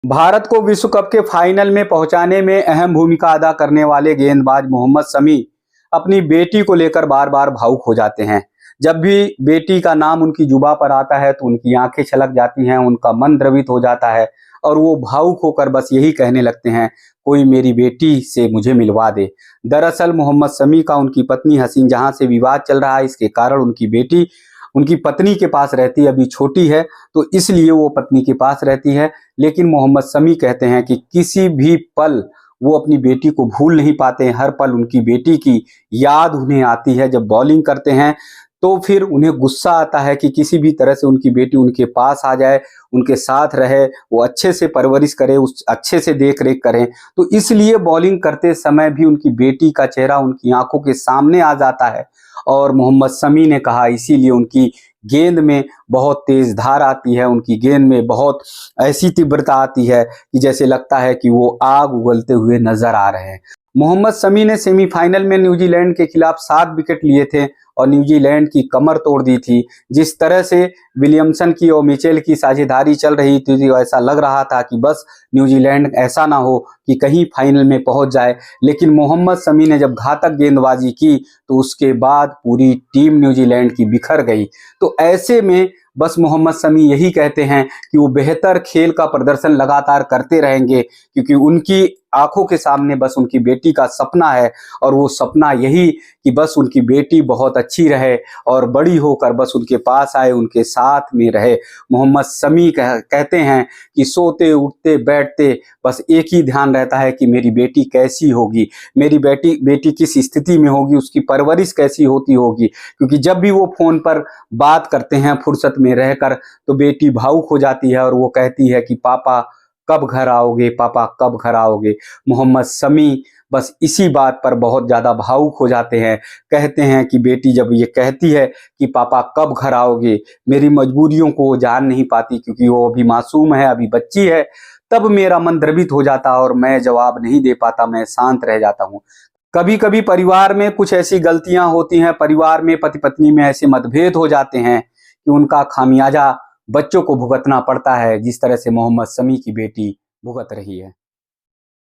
भारत को विश्व कप के फाइनल में पहुंचाने में अहम भूमिका अदा करने वाले गेंदबाज मोहम्मद शमी अपनी बेटी को लेकर बार बार भावुक हो जाते हैं। जब भी बेटी का नाम उनकी जुबा पर आता है तो उनकी आंखें छलक जाती हैं, उनका मन द्रवित हो जाता है और वो भावुक होकर बस यही कहने लगते हैं, कोई मेरी बेटी से मुझे मिलवा दे। दरअसल मोहम्मद शमी का उनकी पत्नी हसीन जहां से विवाद चल रहा है, इसके कारण उनकी बेटी उनकी पत्नी के पास रहती है, अभी छोटी है तो इसलिए वो पत्नी के पास रहती है। लेकिन मोहम्मद शमी कहते हैं कि किसी भी पल वो अपनी बेटी को भूल नहीं पाते हैं, हर पल उनकी बेटी की याद उन्हें आती है। जब बॉलिंग करते हैं तो फिर उन्हें गुस्सा आता है कि किसी भी तरह से उनकी बेटी उनके पास आ जाए, उनके साथ रहे, वो अच्छे से परवरिश करे, उस अच्छे से देख रेख करें। तो इसलिए बॉलिंग करते समय भी उनकी बेटी का चेहरा उनकी आंखों के सामने आ जाता है। और मोहम्मद शमी ने कहा इसीलिए उनकी गेंद में बहुत तेज धार आती है, उनकी गेंद में बहुत ऐसी तीव्रता आती है कि जैसे लगता है कि वो आग उगलते हुए नजर आ रहे हैं। मोहम्मद शमी ने सेमीफाइनल में न्यूजीलैंड के खिलाफ 7 विकेट लिए थे और न्यूजीलैंड की कमर तोड़ दी थी। जिस तरह से विलियमसन की और मिचेल की साझेदारी चल रही थी तो ऐसा लग रहा था कि बस न्यूजीलैंड ऐसा ना हो कि कहीं फाइनल में पहुंच जाए। लेकिन मोहम्मद शमी ने जब घातक गेंदबाजी की तो उसके बाद पूरी टीम न्यूजीलैंड की बिखर गई। तो ऐसे में बस मोहम्मद शमी यही कहते हैं कि वो बेहतर खेल का प्रदर्शन लगातार करते रहेंगे, क्योंकि उनकी आंखों के सामने बस उनकी बेटी का सपना है और वो सपना यही कि बस उनकी बेटी बहुत अच्छी रहे और बड़ी होकर बस उनके पास आए, उनके साथ में रहे। मोहम्मद शमी कहते हैं कि सोते उठते बैठते बस एक ही ध्यान रहता है कि मेरी बेटी कैसी होगी, मेरी बेटी किस स्थिति में होगी, उसकी परवरिश कैसी होती होगी। क्योंकि जब भी वो फोन पर बात करते हैं फुर्सत में रहकर तो बेटी भावुक हो जाती है और वो कहती है कि पापा कब घर आओगे, पापा कब घर आओगे। मोहम्मद शमी बस इसी बात पर बहुत ज़्यादा भावुक हो जाते हैं। कहते हैं कि बेटी जब ये कहती है कि पापा कब घर आओगे, मेरी मजबूरियों को वो जान नहीं पाती क्योंकि वो अभी मासूम है, अभी बच्ची है, तब मेरा मन द्रवित हो जाता और मैं जवाब नहीं दे पाता, मैं शांत रह जाता हूँ। कभी कभी परिवार में कुछ ऐसी गलतियां होती हैं, परिवार में पति पत्नी में ऐसे मतभेद हो जाते हैं कि उनका खामियाजा बच्चों को भुगतना पड़ता है, जिस तरह से मोहम्मद शमी की बेटी भुगत रही है।